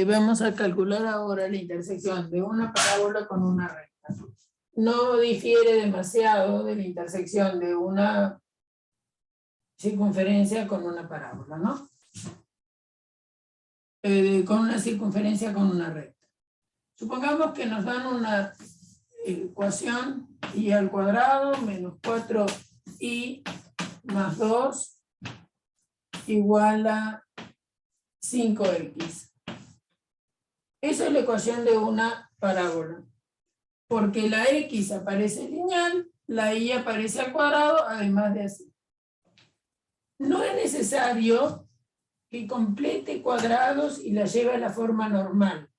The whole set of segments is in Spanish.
Vamos a calcular ahora la intersección de una parábola con una recta. No difiere demasiado de la intersección de una circunferencia con una parábola, ¿no? Con una circunferencia con una recta. Supongamos que nos dan una ecuación y al cuadrado menos 4i más 2 igual a 5x. Esa es la ecuación de una parábola. Porque la x aparece lineal, la y aparece al cuadrado, además de así. No es necesario que complete cuadrados y la lleve a la forma normal.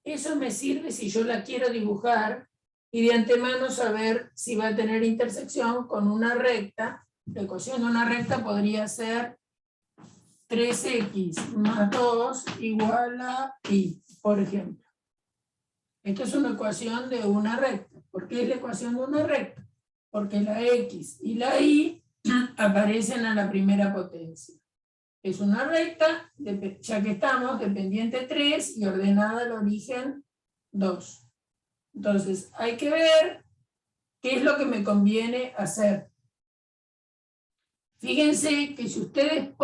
Eso me sirve si yo la quiero dibujar y de antemano saber si va a tener intersección con una recta. La ecuación de una recta podría ser 3x más 2 igual a y, por ejemplo. Esto es una ecuación de una recta. ¿Por qué es la ecuación de una recta? Porque la x y la y aparecen a la primera potencia. Es una recta, ya que estamos, dependiente 3 y ordenada al origen 2. Entonces, hay que ver qué es lo que me conviene hacer. Fíjense que si ustedes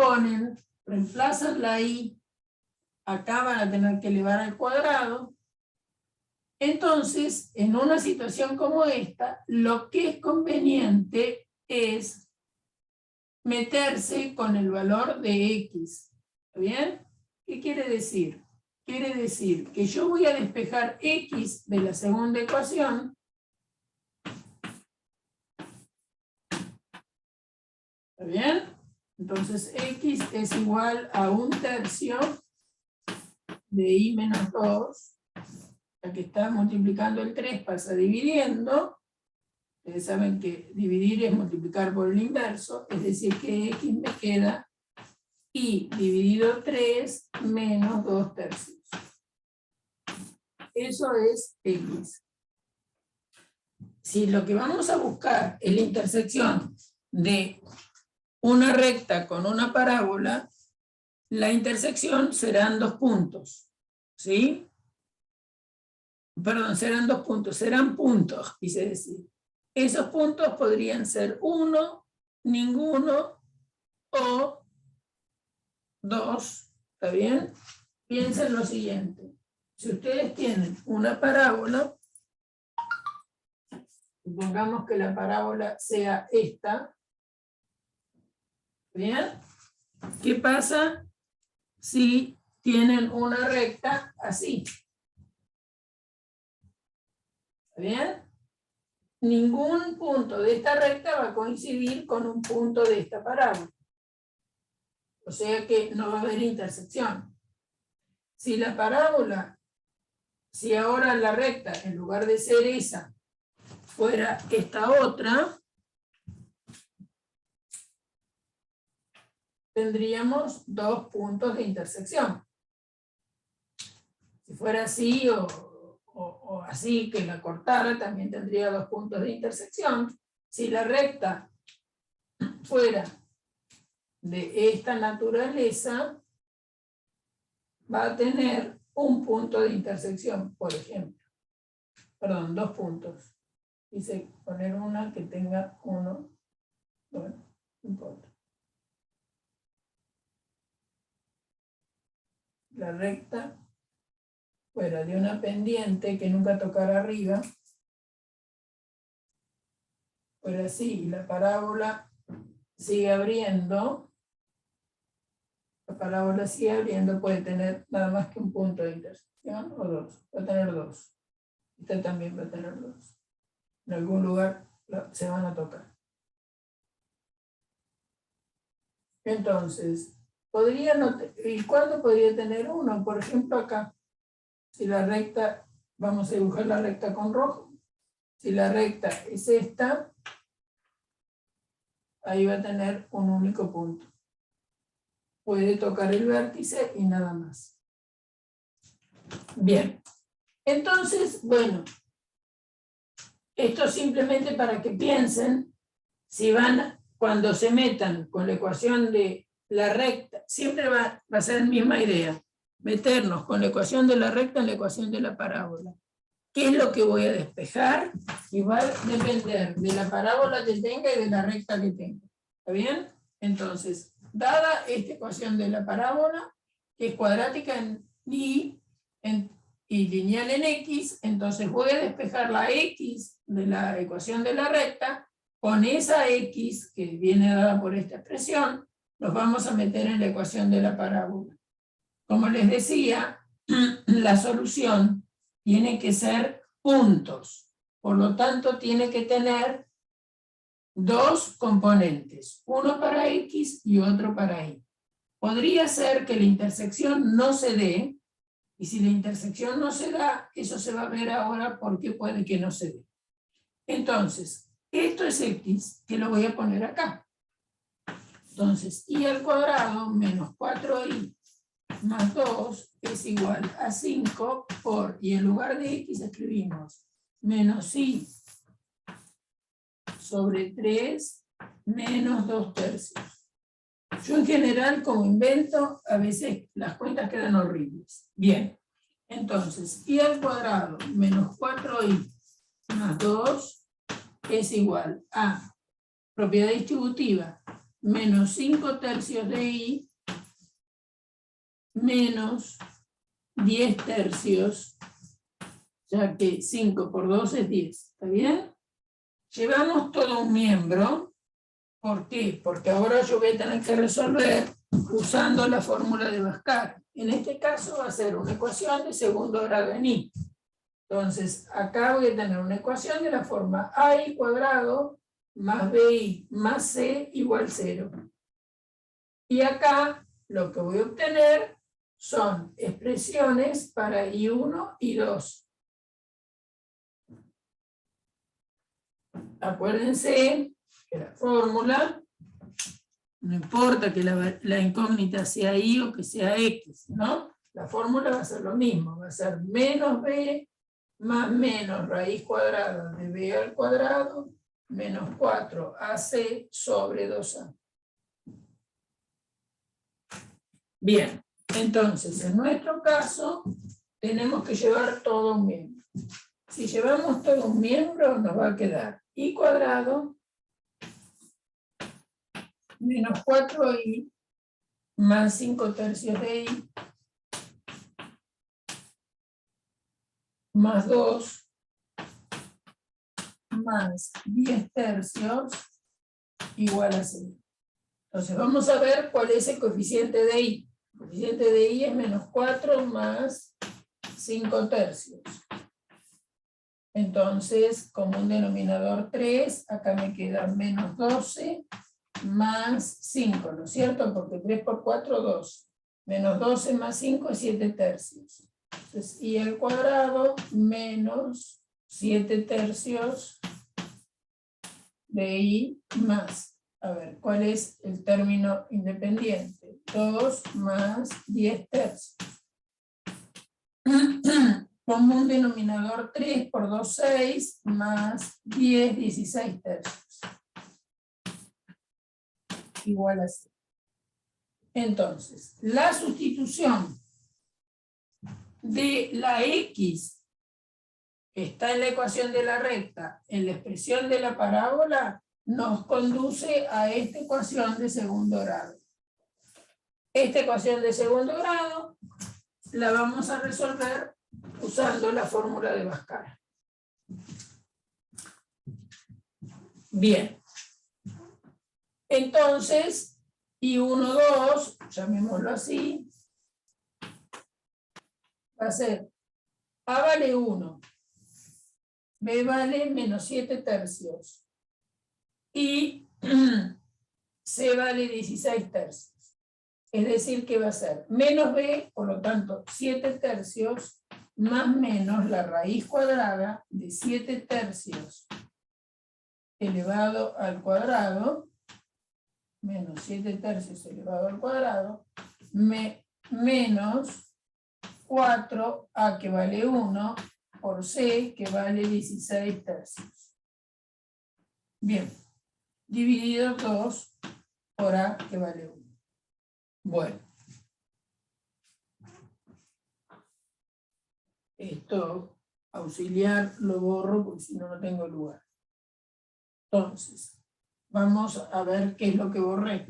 reemplazan la y, acá van a tener que elevar al cuadrado. Entonces, en una situación como esta, lo que es conveniente es meterse con el valor de x. ¿Está bien? ¿Qué quiere decir? Quiere decir que yo voy a despejar x de la segunda ecuación. ¿Está bien? Entonces x es igual a 1/3 de i menos 2. Ya que está multiplicando el 3 pasa dividiendo. Ustedes saben que dividir es multiplicar por el inverso, es decir que x me queda i dividido 3 menos 2/3. Eso es x. Si lo que vamos a buscar es la intersección de una recta con una parábola, la intersección serán 2 puntos. ¿Sí? Perdón, serán 2 puntos, serán puntos, quise decir. Esos puntos podrían ser 1, ninguno o 2. ¿Está bien? Piensen lo siguiente. Si ustedes tienen una parábola, supongamos que la parábola sea esta. ¿Bien? ¿Qué pasa si tienen una recta así? ¿Está bien? Ningún punto de esta recta va a coincidir con un punto de esta parábola. O sea que no va a haber intersección. Si la parábola, si ahora la recta, en lugar de ser esa, fuera esta otra, tendríamos 2 puntos de intersección. Si fuera así o así, que la cortara, también tendría 2 puntos de intersección. Si la recta fuera de esta naturaleza, va a tener un punto de intersección, por ejemplo. Perdón, 2 puntos. Quise poner una que tenga uno. Bueno, no importa. La recta fuera de una pendiente que nunca tocara arriba, fuera así, y la parábola sigue abriendo, puede tener nada más que un punto de intersección o 2, va a tener 2. Esta también va a tener 2. En algún lugar se van a tocar. Entonces, ¿y cuándo podría tener 1? Por ejemplo, acá. Si la recta, vamos a dibujar la recta con rojo. Si la recta es esta, ahí va a tener un único punto. Puede tocar el vértice y nada más. Bien. Entonces, bueno, esto simplemente para que piensen, si cuando se metan con la ecuación de la recta, siempre va a ser la misma idea. meternos con la ecuación de la recta en la ecuación de la parábola. ¿Qué es lo que voy a despejar? Y va a depender de la parábola que tenga y de la recta que tenga. ¿Está bien? Entonces, dada esta ecuación de la parábola, que es cuadrática y lineal en X, entonces voy a despejar la X de la ecuación de la recta con esa X que viene dada por esta expresión, nos vamos a meter en la ecuación de la parábola. Como les decía, la solución tiene que ser puntos, por lo tanto tiene que tener dos componentes, uno para X y otro para Y. Podría ser que la intersección no se dé, y si la intersección no se da, eso se va a ver ahora por qué puede que no se dé. Entonces, esto es X, que lo voy a poner acá. Entonces, Y al cuadrado menos 4Y más 2 es igual a 5 por, y en lugar de X escribimos menos Y sobre 3 menos 2/3. Yo en general, como invento, a veces las cuentas quedan horribles. Bien, entonces, Y al cuadrado menos 4Y más 2 es igual a propiedad distributiva menos 5/3 de Y menos 10/3, ya que 5 por 2 es 10. ¿Está bien? Llevamos todo un miembro. ¿Por qué? Porque ahora yo voy a tener que resolver usando la fórmula de Bhaskara. En este caso va a ser una ecuación de segundo grado en Y. Entonces, acá voy a tener una ecuación de la forma AI cuadrado más BI más C igual 0. Y acá lo que voy a obtener son expresiones para I1 y 2. Acuérdense que la fórmula, no importa que la incógnita sea Y o que sea X, ¿no? La fórmula va a ser lo mismo, va a ser menos B más menos raíz cuadrada de B al cuadrado menos 4AC sobre 2A. Bien, entonces en nuestro caso tenemos que llevar todo un miembro. Si llevamos todo un miembro nos va a quedar Y cuadrado menos 4Y más 5/3 de Y más 2 más 10/3 igual a 0. Entonces vamos a ver cuál es el coeficiente de Y. El coeficiente de Y es menos 4 más 5/3. Entonces, como un denominador 3, acá me queda menos 12 más 5, ¿no es cierto? Porque 3 por 4, 2. Menos 12 más 5 es 7/3. Entonces, Y al cuadrado menos 7/3 de Y más. A ver, ¿cuál es el término independiente? 2 más 10/3. Como un denominador 3 por 2, 6, más 10, 16/3. Igual a 0. Entonces, la sustitución de la X que está en la ecuación de la recta en la expresión de la parábola nos conduce a esta ecuación de segundo grado. Esta ecuación de segundo grado la vamos a resolver usando la fórmula de Bhaskara. Bien. Entonces, I1, 2, llamémoslo así, va a ser A vale 1, B vale menos 7/3 y C vale 16/3. Es decir, que va a ser menos B, por lo tanto, 7/3 más menos la raíz cuadrada de 7/3 elevado al cuadrado, menos 7/3 elevado al cuadrado, menos 4A que vale 1 por C que vale 16/3. Bien, dividido 2 por A que vale 1. Bueno. Esto auxiliar lo borro porque si no, no tengo lugar. Entonces, vamos a ver qué es lo que borré.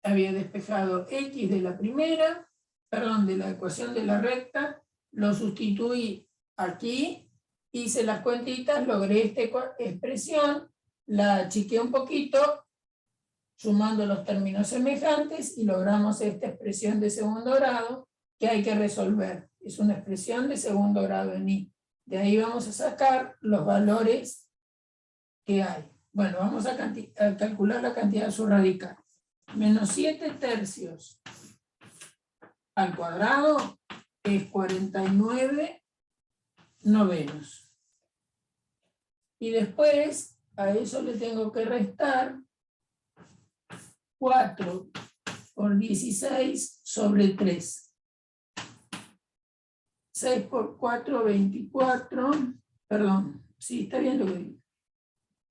Había despejado x de la primera, perdón, de la ecuación de la recta, lo sustituí aquí, hice las cuentitas, logré esta expresión, la achiqué un poquito, sumando los términos semejantes, y logramos esta expresión de segundo grado que hay que resolver. Es una expresión de segundo grado en y. De ahí vamos a sacar los valores que hay. Bueno, vamos a calcular la cantidad de su radical. Menos 7 tercios al cuadrado es 49 novenos. Y después a eso le tengo que restar 4 por 16 sobre 3. 6 por 4, 24. Perdón, sí, está bien lo que digo.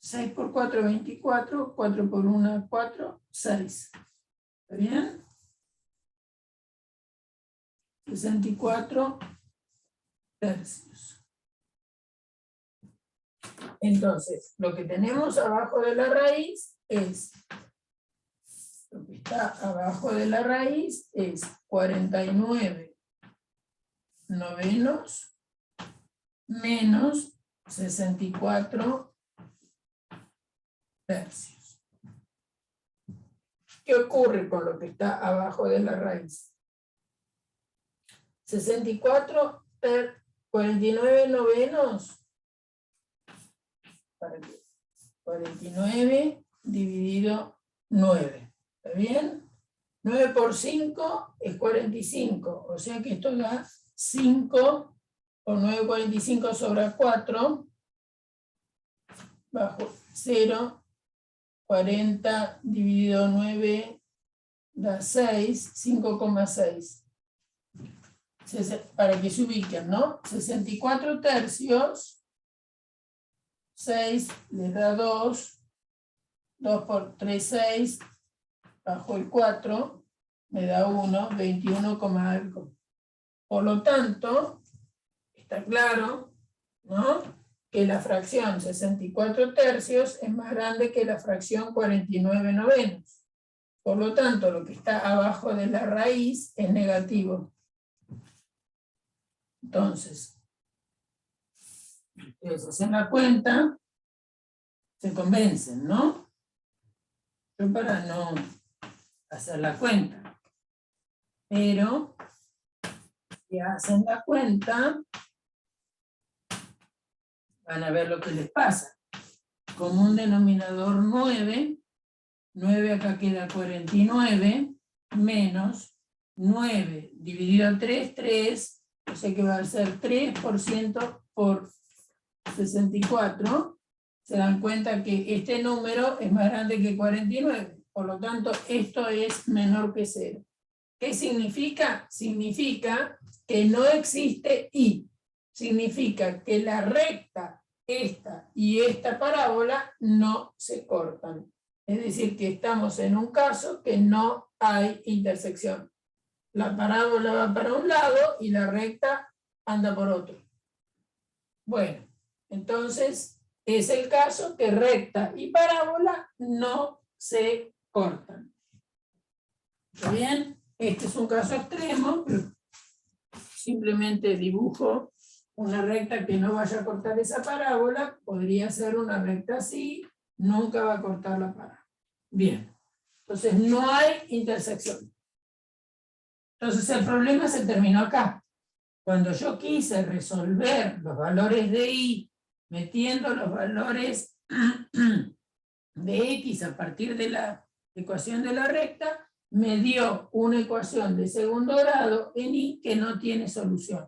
6 por 4, 24. 4 por 1, 4, 6. ¿Está bien? 64 tercios. Entonces, lo que tenemos abajo de la raíz es, lo que está abajo de la raíz es 49 novenos menos 64 tercios. ¿Qué ocurre con lo que está abajo de la raíz? 64 per 49 novenos, 49 dividido 9, ¿está bien? 9 por 5 es 45, o sea que esto da 5 por 9, 45 sobre 4, bajo 0, 40 dividido 9 da 6, 5,6. Para que se ubiquen, ¿no? 64 tercios, 6 les da 2, 2 por 3, 6, bajo el 4, me da 1, 21, algo. Por lo tanto, está claro, ¿no?, que la fracción 64 tercios es más grande que la fracción 49 novenos. Por lo tanto, lo que está abajo de la raíz es negativo. Entonces, ustedes hacen la cuenta, se convencen, ¿no? Yo para no hacer la cuenta, pero si hacen la cuenta, van a ver lo que les pasa. Común denominador 9, 9 acá queda 49, menos 9 dividido 3, 3, o sea que va a ser 3% por 64. Se dan cuenta que este número es más grande que 49, por lo tanto esto es menor que 0. ¿Qué significa? Significa que no existe y. Significa que la recta, esta y esta parábola no se cortan. Es decir, que estamos en un caso que no hay intersección. La parábola va para un lado y la recta anda por otro. Bueno, entonces es el caso que recta y parábola no se cortan. ¿Está bien? Este es un caso extremo, pero simplemente dibujo una recta que no vaya a cortar esa parábola. Podría ser una recta así, nunca va a cortar la parábola. Bien, entonces no hay intersección. Entonces el problema se terminó acá. Cuando yo quise resolver los valores de y, metiendo los valores de x a partir de la ecuación de la recta, me dio una ecuación de segundo grado en y que no tiene solución.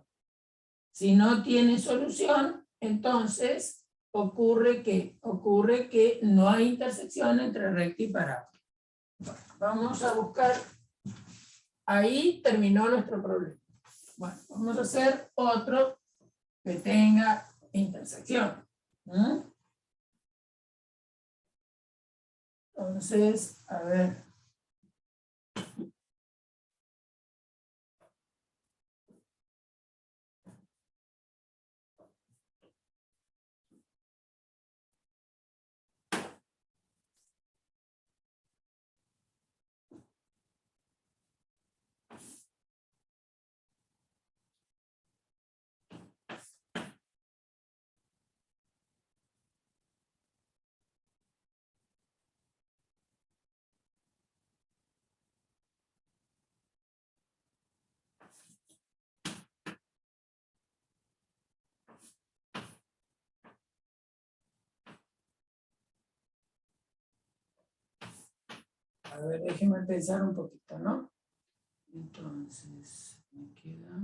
Si no tiene solución, entonces ocurre que no hay intersección entre recta y parábola. Bueno, vamos a buscar. Ahí terminó nuestro problema. Bueno, vamos a hacer otro que tenga intersección. Entonces, a ver. A ver, déjenme pensar un poquito, ¿no? Entonces, me queda...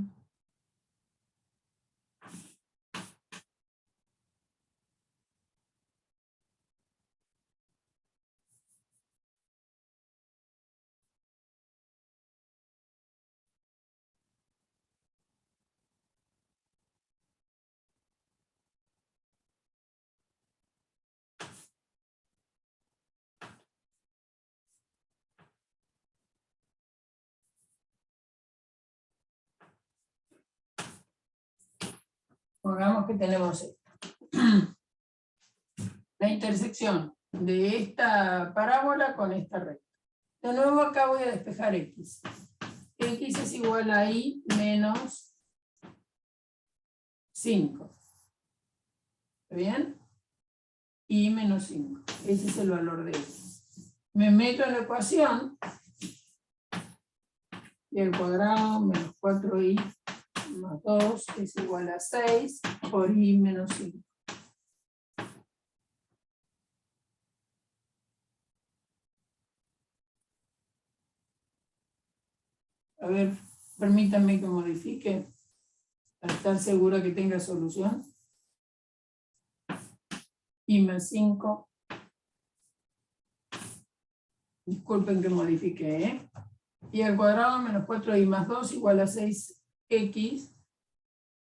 Pongamos que tenemos esto. La intersección de esta parábola con esta recta. De nuevo acá voy a despejar x. X es igual a y menos 5. ¿Está bien? Y menos 5. Ese es el valor de x. Me meto en la ecuación. Y al cuadrado menos 4y más 2 es igual a 6 por y menos 5. A ver, permítanme que modifique para estar segura que tenga solución. Y más 5. Disculpen que modifique, ¿eh? Y al cuadrado menos 4y más 2 igual a 6x.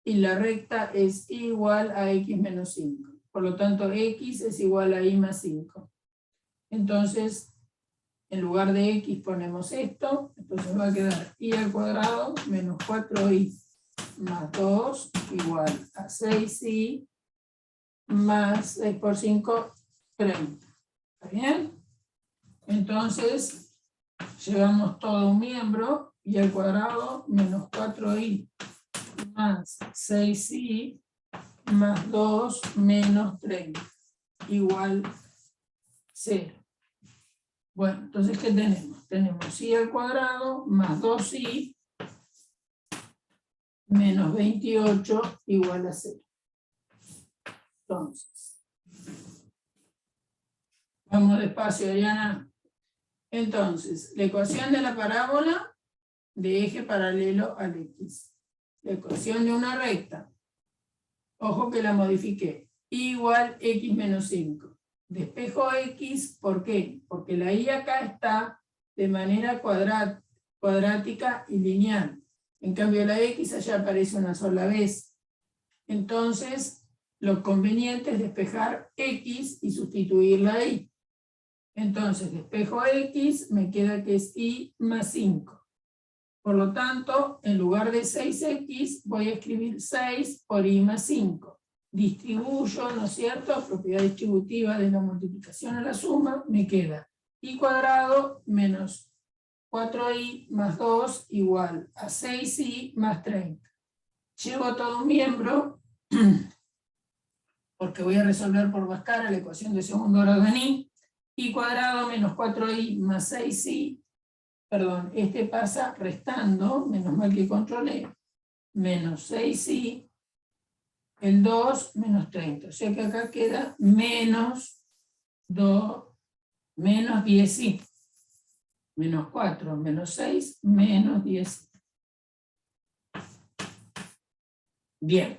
Y la recta es igual a x menos 5. Por lo tanto, x es igual a y más 5. Entonces, en lugar de x ponemos esto. Entonces va a quedar y al cuadrado menos 4y más 2 igual a 6y más 6 por 5, 30. ¿Está bien? Entonces, llevamos todo un miembro y al cuadrado menos 4y más 6y más 2 menos 30 igual 0. Bueno, entonces, ¿qué tenemos? Tenemos y al cuadrado más 2y menos 28 igual a 0. Entonces, vamos despacio, Ariana. Entonces, la ecuación de la parábola de eje paralelo al x. La ecuación de una recta. Ojo que la modifiqué. Igual x menos 5. Despejo x, ¿por qué? Porque la y acá está de manera cuadrática y lineal. En cambio la x allá aparece una sola vez. Entonces, lo conveniente es despejar x y sustituir la y. Entonces, despejo x, me queda que es y más 5. Por lo tanto, en lugar de 6x, voy a escribir 6 por y más 5. Distribuyo, ¿no es cierto?, propiedad distributiva de la multiplicación a la suma, me queda y cuadrado menos 4y más 2 igual a 6y más 30. Llevo todo un miembro, porque voy a resolver por Bhaskara la ecuación de segundo grado en y cuadrado menos 4y más 6y. Perdón, este pasa restando, menos mal que controlé, menos 6y, el 2 menos 30. O sea que acá queda menos 2, menos 10y. Menos 4, menos 6, menos 10. Bien.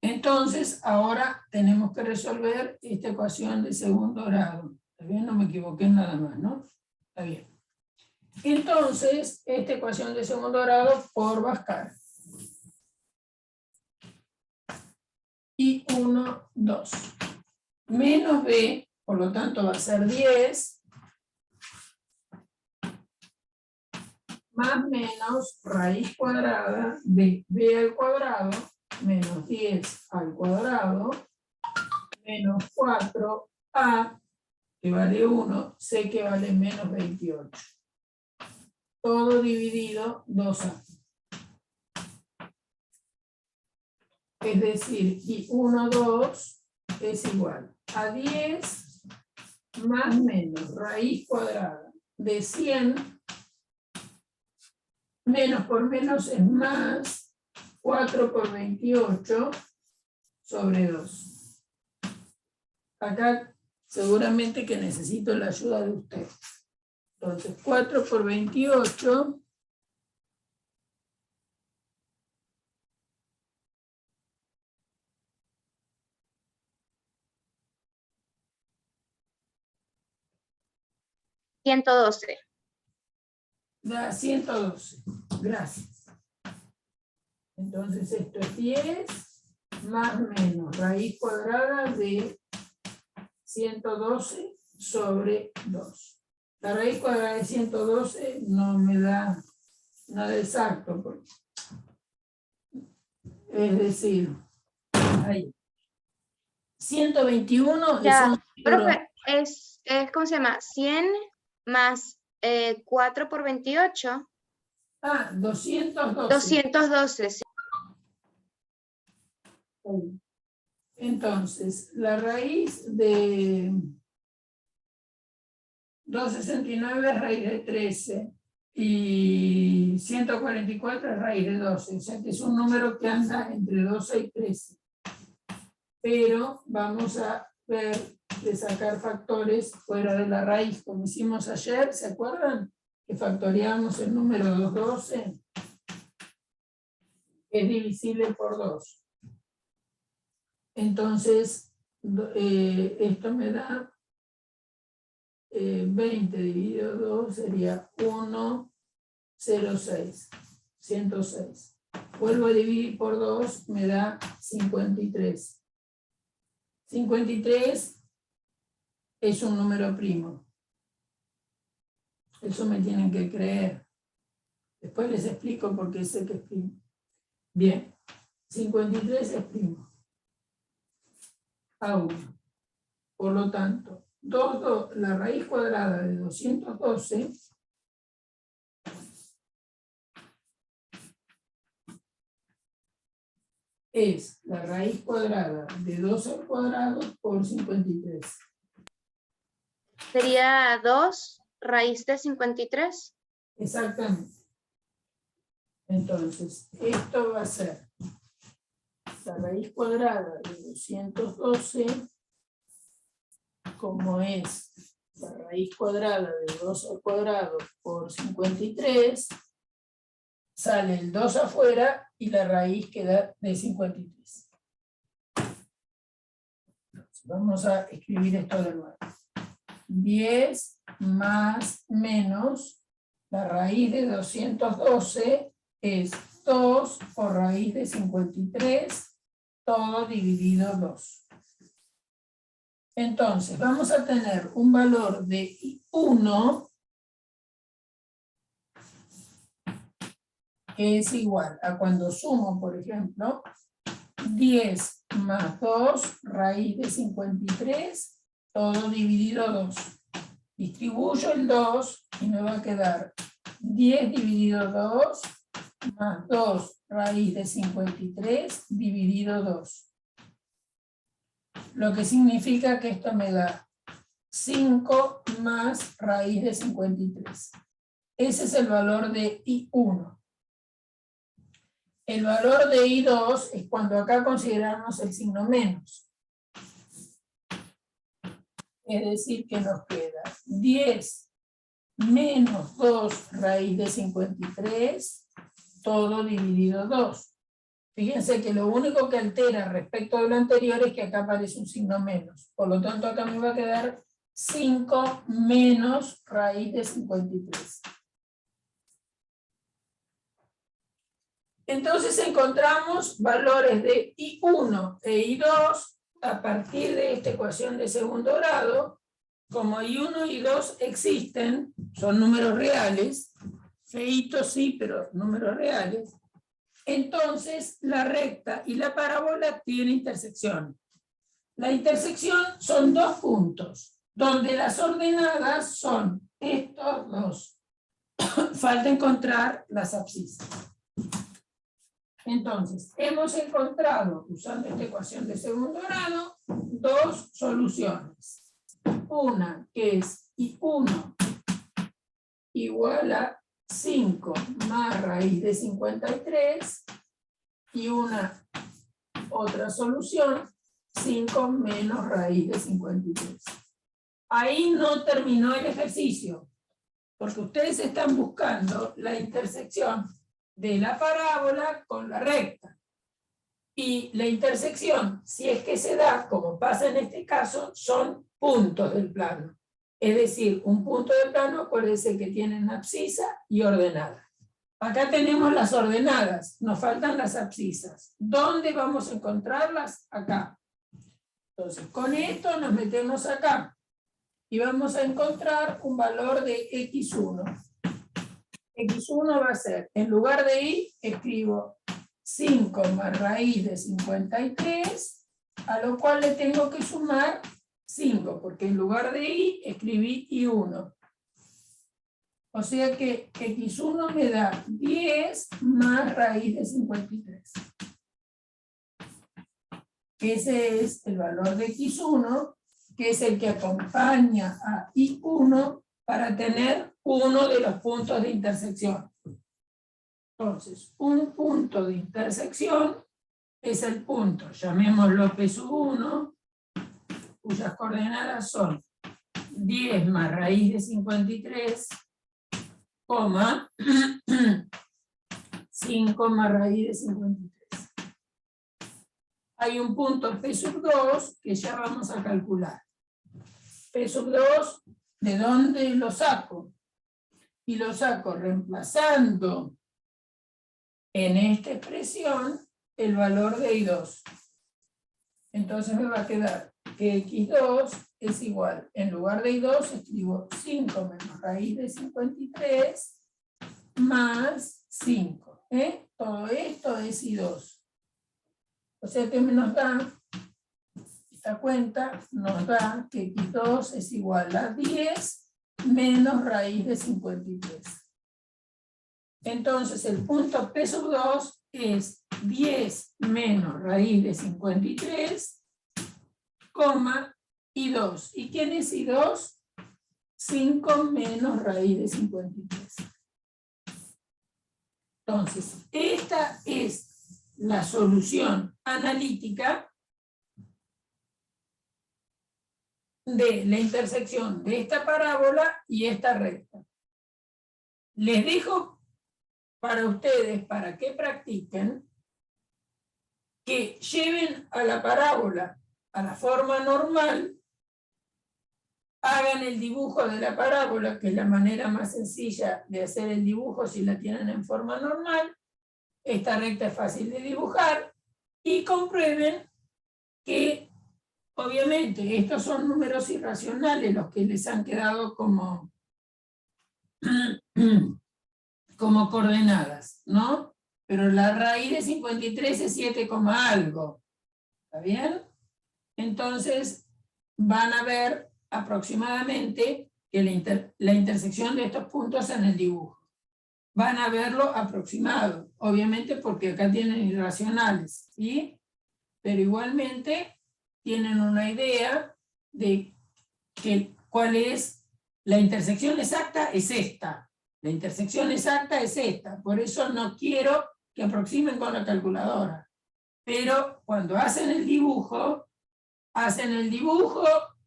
Entonces, ahora tenemos que resolver esta ecuación de segundo grado. ¿Está bien? No me equivoqué en nada más, ¿no? Está bien. Entonces, esta ecuación de segundo grado por Bhaskara. Y 1, 2. Menos b, por lo tanto va a ser 10, más menos raíz cuadrada de b al cuadrado, menos 10 al cuadrado, menos 4a, que vale 1, c que vale menos 28. Todo dividido 2a. Es decir, y 1, 2 es igual a 10 más menos raíz cuadrada de 100, menos por menos es más, 4 por 28 sobre 2. Acá seguramente que necesito la ayuda de ustedes. Entonces, 4 por 28... Da 112. Gracias. Entonces esto es 10 más menos raíz cuadrada de 112 sobre 2. La raíz cuadrada de 112 no me da nada exacto. Es decir, ahí. 121 Ya, es un... profe, ¿cómo se llama? 100 más 4 por 28. 212. 212, sí. Entonces, la raíz de 269 es raíz de 13 y 144 es raíz de 12, o sea que es un número que anda entre 12 y 13. Pero vamos a ver de sacar factores fuera de la raíz, como hicimos ayer, ¿se acuerdan? Que factoreamos el número 212, es divisible por 2. Entonces, esto me da 20 dividido 2 sería 106, 106. Vuelvo a dividir por 2, me da 53. 53 es un número primo. Eso me tienen que creer. Después les explico por qué sé que es primo. Bien, 53 es primo. A1. Por lo tanto, la raíz cuadrada de 212 es la raíz cuadrada de 2 al cuadrado por 53. Sería 2 raíz de 53. Exactamente. Entonces, esto va a ser la raíz cuadrada de 212, como es la raíz cuadrada de 2 al cuadrado por 53, sale el 2 afuera y la raíz queda de 53. Vamos a escribir esto de nuevo. 10 más menos la raíz de 212 es 2 por raíz de 53, todo dividido 2. Entonces, vamos a tener un valor de 1 que es igual a cuando sumo, por ejemplo, 10 más 2 raíz de 53, todo dividido 2. Distribuyo el 2 y me va a quedar 10 dividido 2 más 2 raíz de 53 dividido 2. Lo que significa que esto me da 5 más raíz de 53. Ese es el valor de I1. El valor de I2 es cuando acá consideramos el signo menos. Es decir, que nos queda 10 menos 2 raíz de 53, todo dividido 2. Fíjense que lo único que altera respecto de lo anterior es que acá aparece un signo menos. Por lo tanto, acá me va a quedar 5 menos raíz de 53. Entonces encontramos valores de I1 e I2 a partir de esta ecuación de segundo grado. Como I1 y I2 existen, son números reales, feitos sí, pero números reales, entonces la recta y la parábola tienen intersección. La intersección son dos puntos, donde las ordenadas son estos dos. Falta encontrar las abscisas. Entonces, hemos encontrado, usando esta ecuación de segundo grado, dos soluciones. Una que es I1 igual a 5 más raíz de 53 y una otra solución, 5 menos raíz de 53. ahí no terminó el ejercicio, porque ustedes están buscando la intersección de la parábola con la recta. Y la intersección, si es que se da, como pasa en este caso, son puntos del plano. Es decir, un punto del plano, acuérdense que tienen abscisa y ordenada. Acá tenemos las ordenadas, nos faltan las abscisas. ¿Dónde vamos a encontrarlas? Acá. Entonces, con esto nos metemos acá y vamos a encontrar un valor de x1. x1 va a ser, en lugar de y, escribo 5 más raíz de 53, a lo cual le tengo que sumar 5, porque en lugar de y, escribí y1. O sea que x1 me da 10 más raíz de 53. Ese es el valor de x1, que es el que acompaña a y1 para tener uno de los puntos de intersección. Entonces, un punto de intersección es el punto, llamémoslo P1, cuyas coordenadas son 10 más raíz de 53, 5 más raíz de 53. Hay un punto P2 que ya vamos a calcular. P2, ¿de dónde lo saco? Y lo saco reemplazando en esta expresión el valor de I2. Entonces me va a quedar que X2 es igual, en lugar de I2 escribo 5 menos raíz de 53 más 5. Todo esto es I2. O sea que nos da, esta cuenta nos da que X2 es igual a 10 menos raíz de 53. Entonces el punto P2 es 10 menos raíz de 53, I2. ¿Y quién es I2? 5 menos raíz de 53. Entonces, esta es la solución analítica de la intersección de esta parábola y esta recta. Les dejo para ustedes, para que practiquen, que lleven a la parábola a la forma normal, hagan el dibujo de la parábola, que es la manera más sencilla de hacer el dibujo si la tienen en forma normal. Esta recta es fácil de dibujar, y comprueben que, obviamente, estos son números irracionales, los que les han quedado como coordenadas, ¿no? Pero la raíz de 53 es 7, algo. ¿Está bien? Entonces, van a ver aproximadamente que la intersección de estos puntos en el dibujo. Van a verlo aproximado, obviamente porque acá tienen irracionales, ¿sí? Pero igualmente tienen una idea de que cuál es la intersección exacta, es esta. La intersección exacta es esta, por eso no quiero que aproximen con la calculadora. Pero cuando hacen el dibujo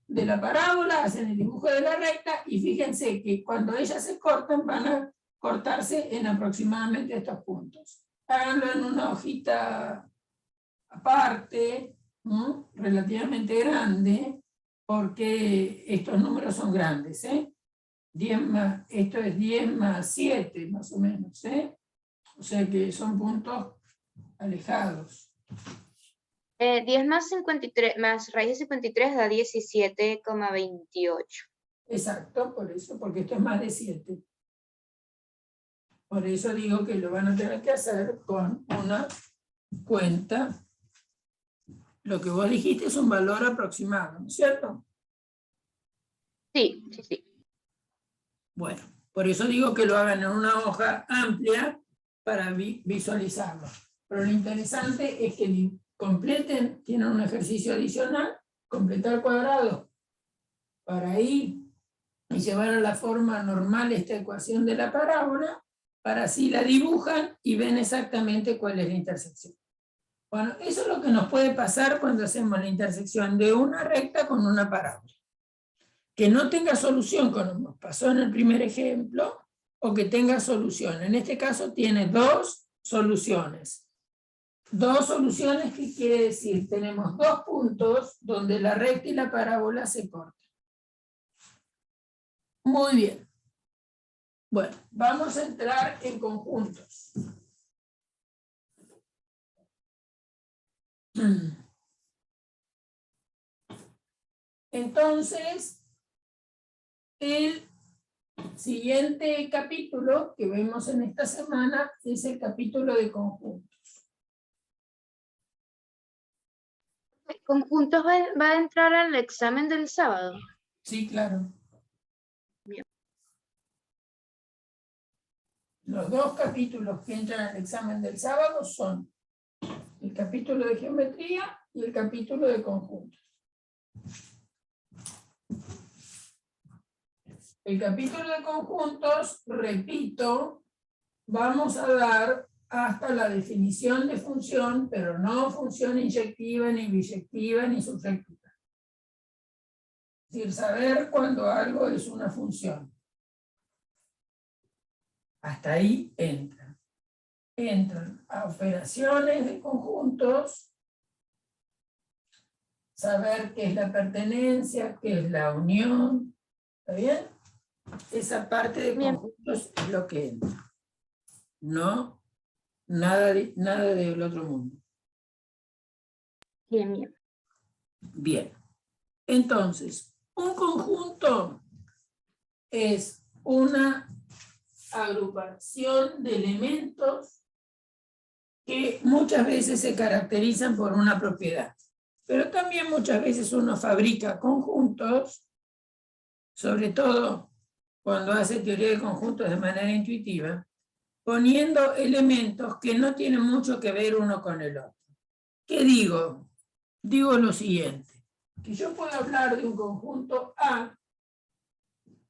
de la parábola, hacen el dibujo de la recta, y fíjense que cuando ellas se cortan, van a cortarse en aproximadamente estos puntos. Háganlo en una hojita aparte, ¿no? Relativamente grande, porque estos números son grandes, 10 más, esto es 10 más 7, más o menos, o sea que son puntos alejados. 10 más 53, más raíz de 53 da 17,28. Exacto, por eso, porque esto es más de 7. Por eso digo que lo van a tener que hacer con una cuenta. Lo que vos dijiste es un valor aproximado, ¿no es cierto? Sí, sí, sí. Bueno, por eso digo que lo hagan en una hoja amplia para visualizarlo. Pero lo interesante es que completen, tienen un ejercicio adicional, completar cuadrado para ir y llevar a la forma normal esta ecuación de la parábola, para así la dibujan y ven exactamente cuál es la intersección. Bueno, eso es lo que nos puede pasar cuando hacemos la intersección de una recta con una parábola. que no tenga solución, como nos pasó en el primer ejemplo, o que tenga solución. En este caso tiene dos soluciones. Dos soluciones, ¿qué quiere decir? Tenemos dos puntos donde la recta y la parábola se cortan. Muy bien. Bueno, vamos a entrar en conjuntos. Entonces, el siguiente capítulo que vemos en esta semana es el capítulo de conjuntos. ¿Conjuntos va a entrar al examen del sábado? Sí, claro. Bien. Los dos capítulos que entran al examen del sábado son el capítulo de geometría y el capítulo de conjuntos. El capítulo de conjuntos, repito, vamos a dar hasta la definición de función, pero no función inyectiva, ni biyectiva, ni subjetiva. Es decir, saber cuando algo es una función. Hasta ahí entran. Entran a operaciones de conjuntos, saber qué es la pertenencia, qué es la unión. ¿Está bien? Esa parte de conjuntos es lo que entra. No, nada del otro mundo. Bien, bien. Bien. Entonces, un conjunto es una agrupación de elementos que muchas veces se caracterizan por una propiedad. Pero también muchas veces uno fabrica conjuntos, sobre todo cuando hace teoría de conjuntos de manera intuitiva, poniendo elementos que no tienen mucho que ver uno con el otro. ¿Qué digo? Digo lo siguiente, que yo puedo hablar de un conjunto A,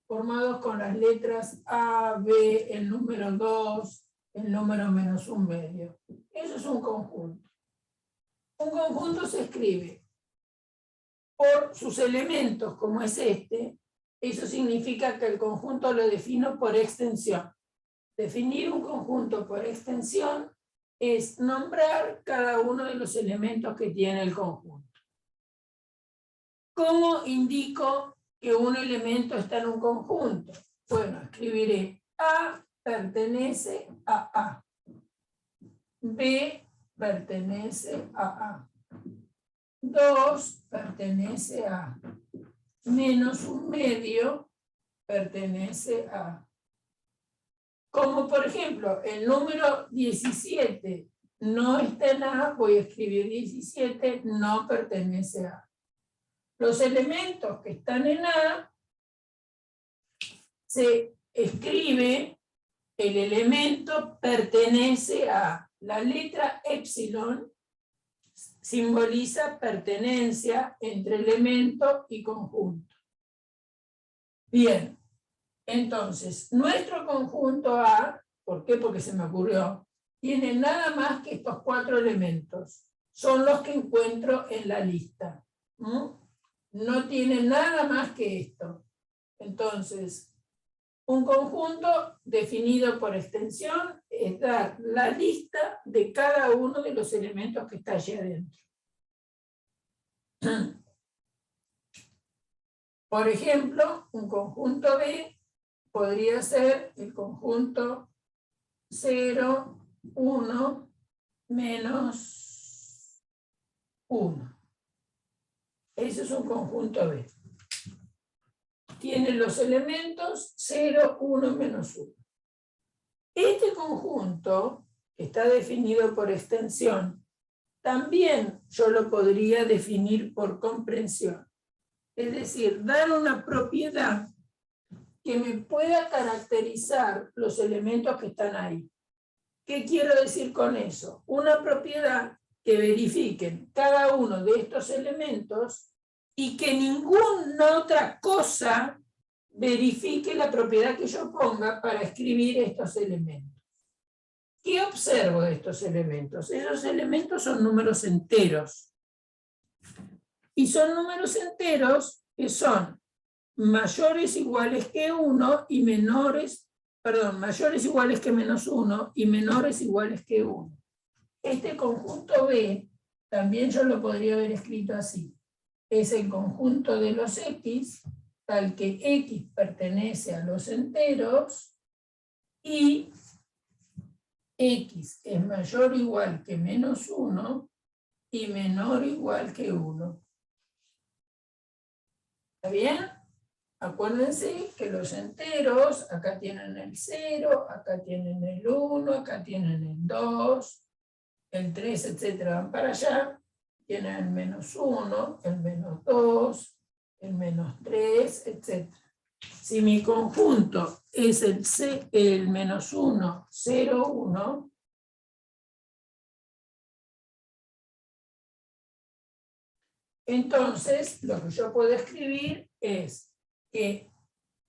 formados con las letras A, B, el número 2, el número menos un medio. Eso es un conjunto. Un conjunto se escribe por sus elementos, como es este. Eso significa que el conjunto lo defino por extensión. Definir un conjunto por extensión es nombrar cada uno de los elementos que tiene el conjunto. ¿Cómo indico que un elemento está en un conjunto? Bueno, escribiré A pertenece a A. B pertenece a A. 2 pertenece a A. Menos un medio pertenece a. Como por ejemplo, el número 17 no está en A, voy a escribir 17, no pertenece a. Los elementos que están en A, se escribe el elemento pertenece a. La letra epsilon simboliza pertenencia entre elemento y conjunto. Bien. Entonces, nuestro conjunto A, ¿por qué? Porque se me ocurrió, tiene nada más que estos 4 elementos. Son los que encuentro en la lista. No tiene nada más que esto. Entonces, un conjunto definido por extensión es dar la lista de cada uno de los elementos que está allí adentro. Por ejemplo, un conjunto B podría ser el conjunto 0, 1, menos 1. Ese es un conjunto B. Tiene los elementos 0, 1, menos 1. Este conjunto, que está definido por extensión, también yo lo podría definir por comprensión. Es decir, dar una propiedad que me pueda caracterizar los elementos que están ahí. ¿Qué quiero decir con eso? Una propiedad que verifiquen cada uno de estos elementos y que ninguna otra cosa verifique la propiedad que yo ponga para escribir estos elementos. ¿Qué observo de estos elementos? Esos elementos son números enteros. Y son números enteros que son mayores iguales que 1 y menores, perdón, mayores iguales que menos 1 y menores iguales que 1. Este conjunto B, también yo lo podría haber escrito así. Es el conjunto de los X, tal que X pertenece a los enteros y X es mayor o igual que menos 1 y menor o igual que 1. ¿Está bien? Acuérdense que los enteros, acá tienen el 0, acá tienen el 1, acá tienen el 2, el 3, etcétera, van para allá. Tienen el menos 1, el menos 2, el menos 3, etcétera. Si mi conjunto es el menos 1, 0, 1, entonces lo que yo puedo escribir es que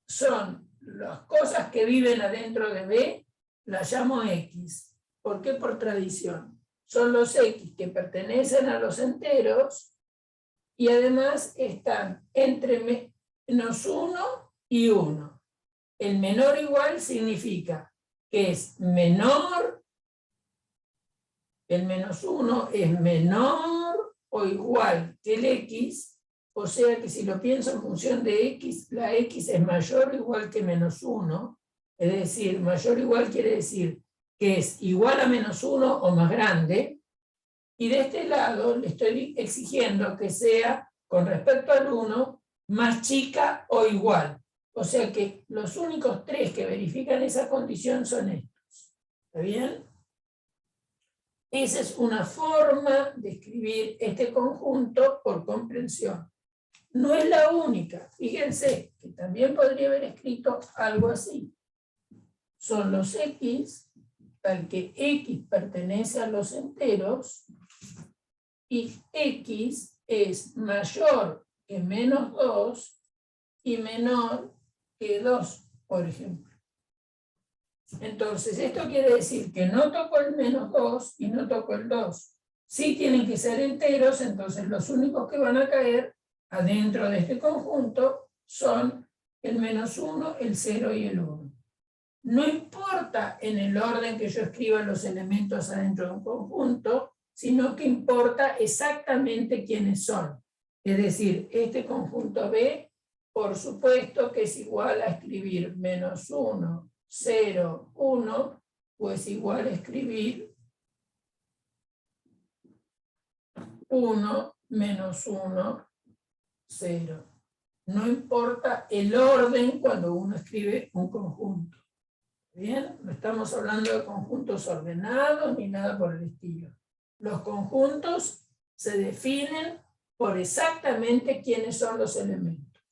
son las cosas que viven adentro de B, las llamo X. ¿Por qué? Por tradición. Son los X que pertenecen a los enteros y además están entre menos 1 y 1. El menor o igual significa que es menor, el menos 1 es menor o igual que el X, o sea que si lo pienso en función de X, la X es mayor o igual que menos 1, es decir, mayor o igual quiere decir que es igual a menos 1 o más grande, y de este lado le estoy exigiendo que sea, con respecto al 1, más chica o igual. O sea que los únicos 3 que verifican esa condición son estos. ¿Está bien? Esa es una forma de escribir este conjunto por comprensión. No es la única. Fíjense que también podría haber escrito algo así. Son los X, tal que X pertenece a los enteros, y X es mayor que menos 2 y menor que 2, por ejemplo. Entonces, esto quiere decir que no toco el menos 2 y no toco el 2. Sí tienen que ser enteros, entonces los únicos que van a caer adentro de este conjunto son el menos 1, el 0 y el 1. No importa en el orden que yo escriba los elementos adentro de un conjunto, sino que importa exactamente quiénes son. Es decir, este conjunto B, por supuesto que es igual a escribir menos 1, 0, 1, pues igual a escribir 1, menos 1, 0. No importa el orden cuando uno escribe un conjunto. ¿Bien? No estamos hablando de conjuntos ordenados ni nada por el estilo. Los conjuntos se definen por exactamente quiénes son los elementos.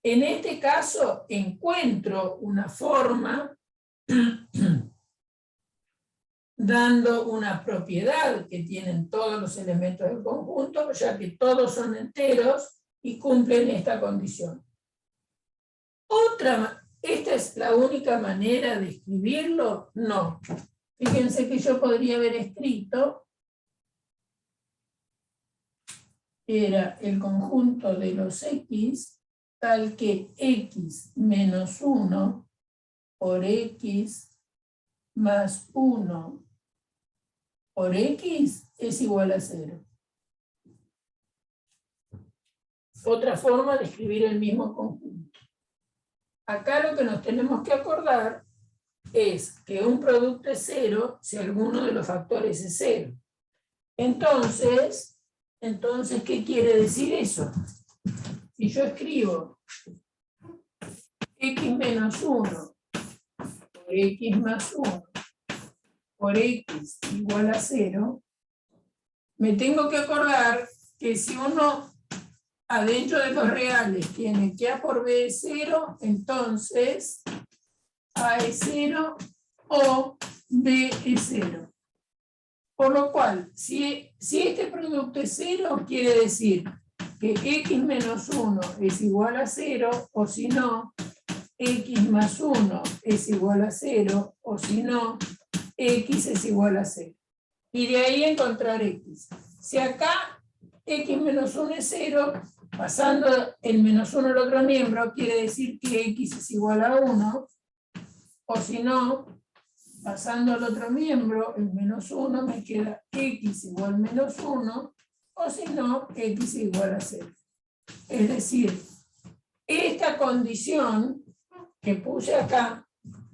En este caso encuentro una forma dando una propiedad que tienen todos los elementos del conjunto, ya que todos son enteros y cumplen esta condición. ¿Esta es la única manera de escribirlo? No. Fíjense que yo podría haber escrito, era el conjunto de los X, tal que X menos 1 por X más 1 por X es igual a 0. Otra forma de escribir el mismo conjunto. Acá lo que nos tenemos que acordar es que un producto es 0 si alguno de los factores es 0. Entonces, ¿qué quiere decir eso? Si yo escribo X menos 1 por X más 1 por X igual a 0, me tengo que acordar que si uno adentro de los reales tiene que A por B es 0, entonces A es 0 o B es 0. Por lo cual, si este producto es 0, quiere decir que X menos 1 es igual a 0, o si no, X más 1 es igual a 0, o si no, X es igual a 0. Y de ahí encontrar X. Si acá X menos 1 es 0, pasando el -1 al otro miembro, quiere decir que x es igual a 1, o si no, pasando al otro miembro, el -1 me queda x igual -1, o si no, x igual a 0. Es decir, esta condición que puse acá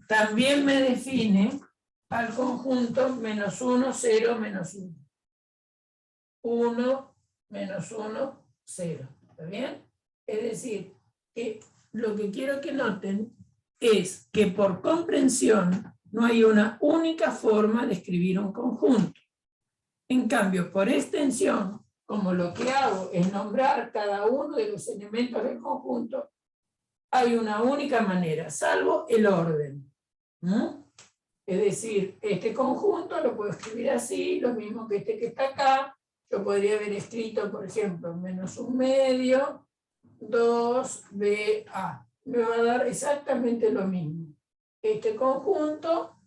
también me define al conjunto -1, 0, -1. 1, -1, 0. ¿Está bien? Es decir, que lo que quiero que noten es que por comprensión no hay una única forma de escribir un conjunto. En cambio, por extensión, como lo que hago es nombrar cada uno de los elementos del conjunto, hay una única manera, salvo el orden. ¿No? Es decir, este conjunto lo puedo escribir así, lo mismo que este que está acá. Yo podría haber escrito, por ejemplo, -1/2, 2BA. Me va a dar exactamente lo mismo. Este conjunto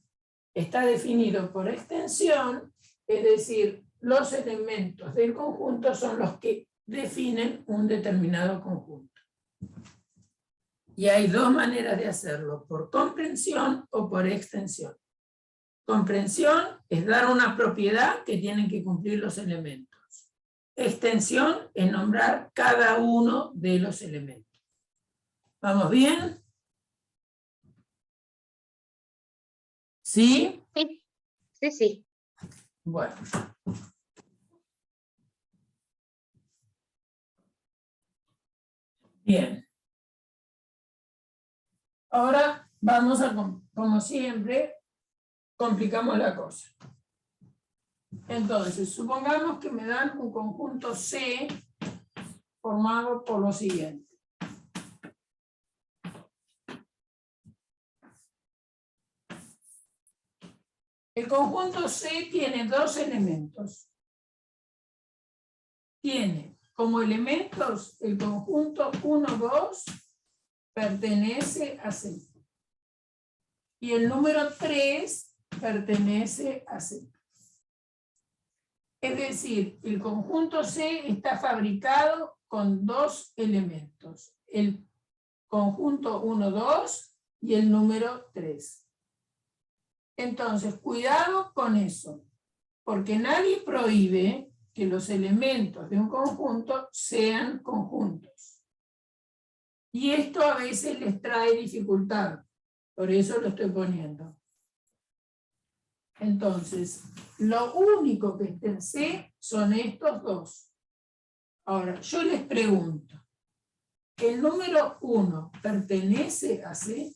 está definido por extensión, es decir, los elementos del conjunto son los que definen un determinado conjunto. Y hay dos maneras de hacerlo, por comprensión o por extensión. Comprensión es dar una propiedad que tienen que cumplir los elementos. Extensión es nombrar cada uno de los elementos. ¿Vamos bien? ¿Sí? Sí, sí, sí. Bueno. Bien. Ahora vamos a, como siempre, complicamos la cosa. Entonces, supongamos que me dan un conjunto C formado por lo siguiente. El conjunto C tiene dos elementos. Tiene como elementos el conjunto 1, 2 pertenece a C. Y el número 3 pertenece a C. Es decir, el conjunto C está fabricado con dos elementos. El conjunto 1, 2 y el número 3. Entonces, cuidado con eso, porque nadie prohíbe que los elementos de un conjunto sean conjuntos. Y esto a veces les trae dificultad, por eso lo estoy poniendo. Entonces, lo único que está en C son estos dos. Ahora, yo les pregunto, ¿el número 1 pertenece a C?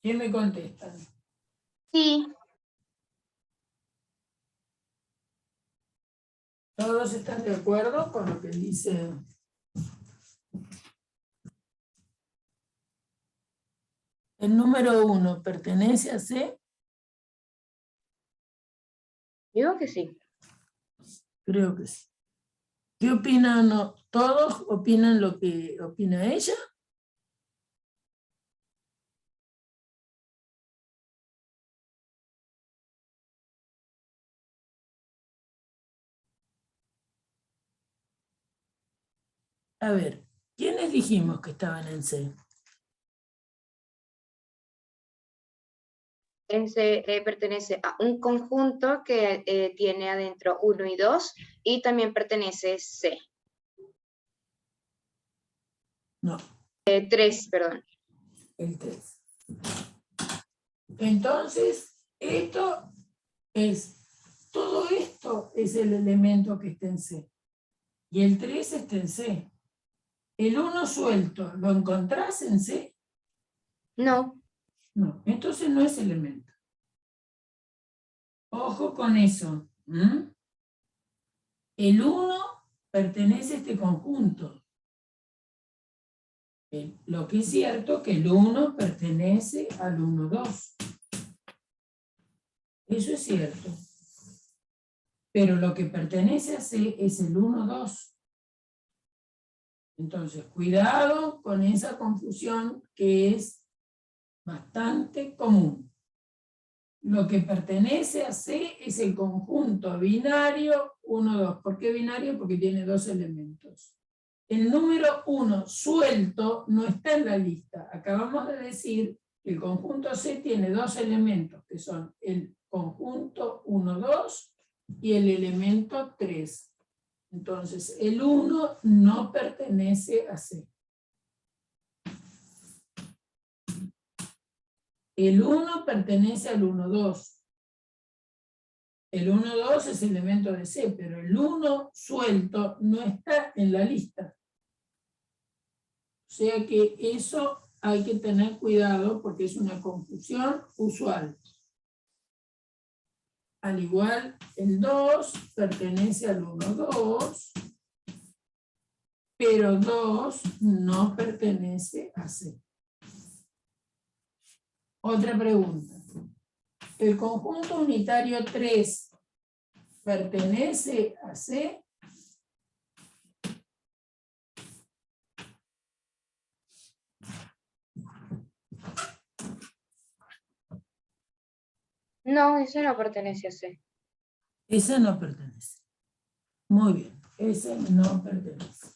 ¿Quién me contesta? Sí, ¿Todos están de acuerdo con lo que dice? ¿El número 1 pertenece a C? digo que sí. Creo que sí. ¿Qué opinan? ¿Todos opinan lo que opina ella? A ver, ¿quiénes dijimos que estaban en C? Pertenece a un conjunto que tiene adentro 1 y 2 y también pertenece C. No. 3, perdón. El 3. Entonces, todo esto es el elemento que está en C. Y el 3 está en C. El 1 suelto, ¿lo encontrás en C? No. No, entonces no es elemento. Ojo con eso. El 1 pertenece a este conjunto. Lo que es cierto que el 1 pertenece al 1, 2. Eso es cierto. Pero lo que pertenece a C es el 1, 2. Entonces, cuidado con esa confusión que es bastante común. Lo que pertenece a C es el conjunto binario 1, 2. ¿Por qué binario? Porque tiene dos elementos. El número 1 suelto no está en la lista. Acabamos de decir que el conjunto C tiene dos elementos, que son el conjunto 1, 2 y el elemento 3. Entonces, el 1 no pertenece a C. El 1 pertenece al 1, 2. El 1, 2 es elemento de C, pero el 1 suelto no está en la lista. O sea que eso hay que tener cuidado porque es una confusión usual. Al igual, el 2 pertenece al 1, 2, pero 2 no pertenece a C. Otra pregunta. ¿El conjunto unitario 3 pertenece a C? No, ese no pertenece a C. Ese no pertenece. Muy bien, ese no pertenece.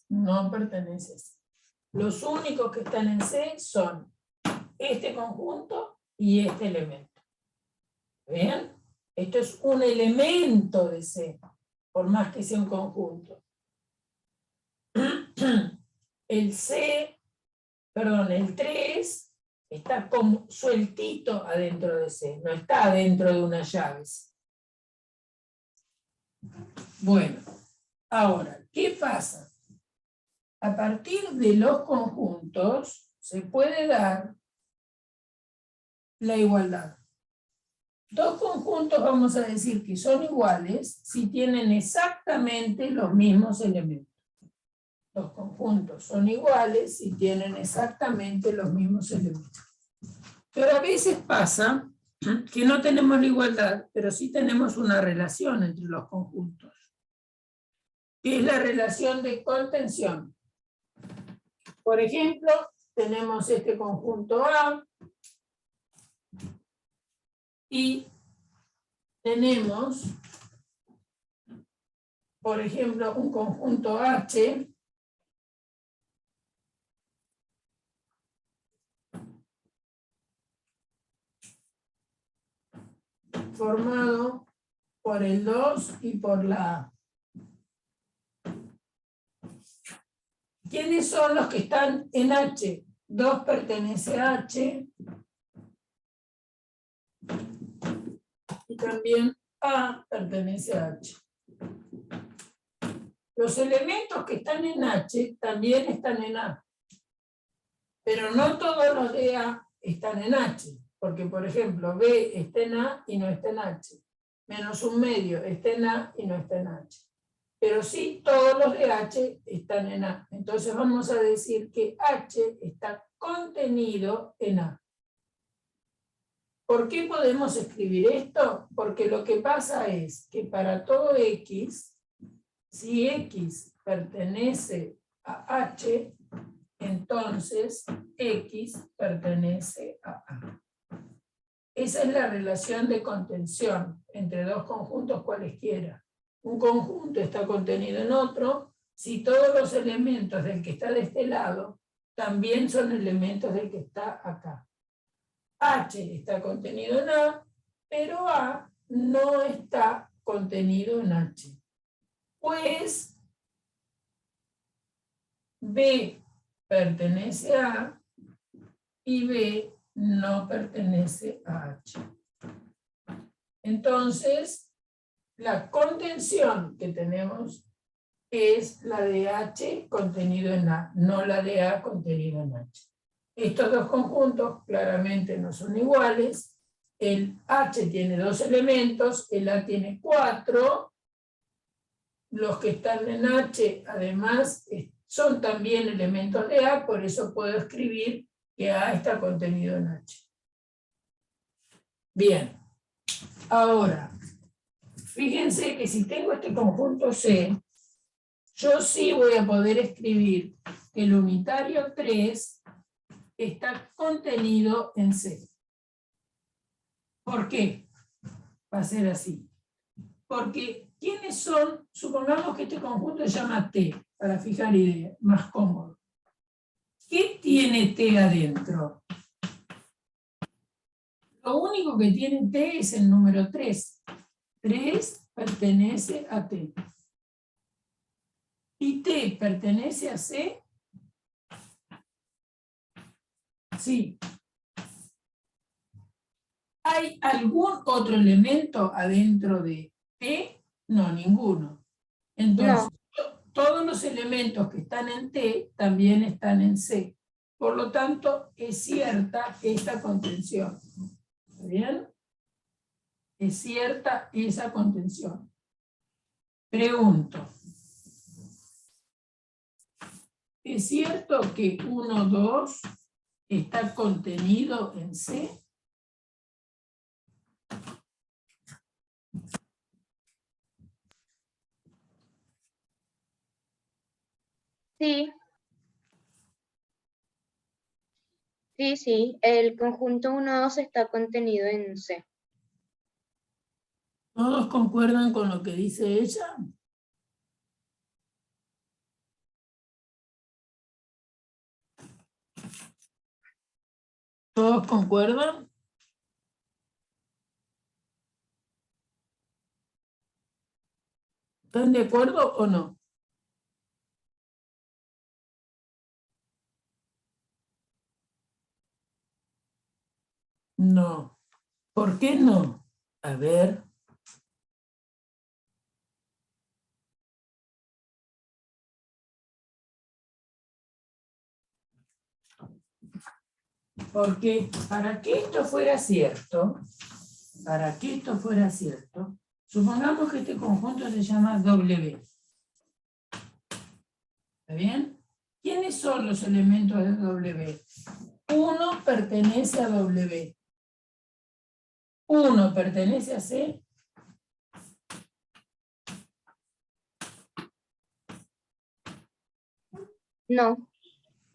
No pertenece a C. Los únicos que están en C son este conjunto y este elemento. ¿Ven? Esto es un elemento de C, por más que sea un conjunto. El 3 está como sueltito adentro de C, no está adentro de unas llaves. Bueno, ahora, ¿qué pasa? A partir de los conjuntos se puede dar la igualdad. Dos conjuntos vamos a decir que son iguales si tienen exactamente los mismos elementos. Los conjuntos son iguales si tienen exactamente los mismos elementos. Pero a veces pasa que no tenemos la igualdad, pero sí tenemos una relación entre los conjuntos, que es la relación de contención. Por ejemplo, tenemos este conjunto A y tenemos, por ejemplo, un conjunto H formado por el 2 y por la A. ¿Quiénes son los que están en H? 2 pertenece a H y también A pertenece a H. Los elementos que están en H también están en A, pero no todos los de A están en H, porque por ejemplo B está en A y no está en H, menos un medio está en A y no está en H. Pero sí todos los de H están en A. Entonces vamos a decir que H está contenido en A. ¿Por qué podemos escribir esto? Porque lo que pasa es que para todo X, si X pertenece a H, entonces X pertenece a A. Esa es la relación de contención entre dos conjuntos cualesquiera. Un conjunto está contenido en otro si todos los elementos del que está de este lado también son elementos del que está acá. H está contenido en A, pero A no está contenido en H. Pues B pertenece a A y B no pertenece a H. Entonces, la contención que tenemos es la de H contenido en A, no la de A contenido en H. Estos dos conjuntos claramente no son iguales. El H tiene 2 elementos, el A tiene 4. Los que están en H, además, son también elementos de A, por eso puedo escribir que A está contenido en H. Bien. Ahora, fíjense que si tengo este conjunto C, yo sí voy a poder escribir el unitario 3 está contenido en C. ¿Por qué? Va a ser así. Porque, ¿quiénes son? Supongamos que este conjunto se llama T, para fijar idea, más cómodo. ¿Qué tiene T adentro? Lo único que tiene T es el número 3. 3 pertenece a T. ¿Y T pertenece a C? Sí. ¿Hay algún otro elemento adentro de T? No, ninguno. Entonces, todos los elementos que están en T también están en C. Por lo tanto, es cierta esta contención. ¿Está bien? Es cierta esa contención. Pregunto. ¿Es cierto que 1, 2 está contenido en C? Sí. Sí, el conjunto 1-2 está contenido en C. ¿Todos concuerdan con lo que dice ella? ¿Todos concuerdan? ¿Están de acuerdo o no? No. ¿Por qué no? A ver. Porque para que esto fuera cierto, supongamos que este conjunto se llama W. ¿Está bien? ¿Quiénes son los elementos de W? 1 pertenece a W. 1 pertenece a C. No.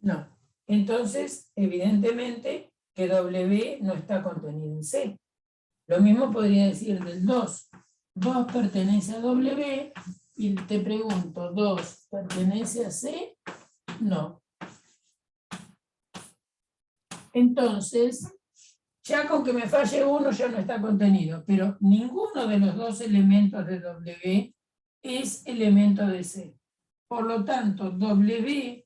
No. Entonces, evidentemente, que W no está contenido en C. Lo mismo podría decir del 2. 2 pertenece a W y te pregunto, ¿2 pertenece a C? No. Entonces, ya con que me falle uno ya no está contenido, pero ninguno de los dos elementos de W es elemento de C. Por lo tanto, W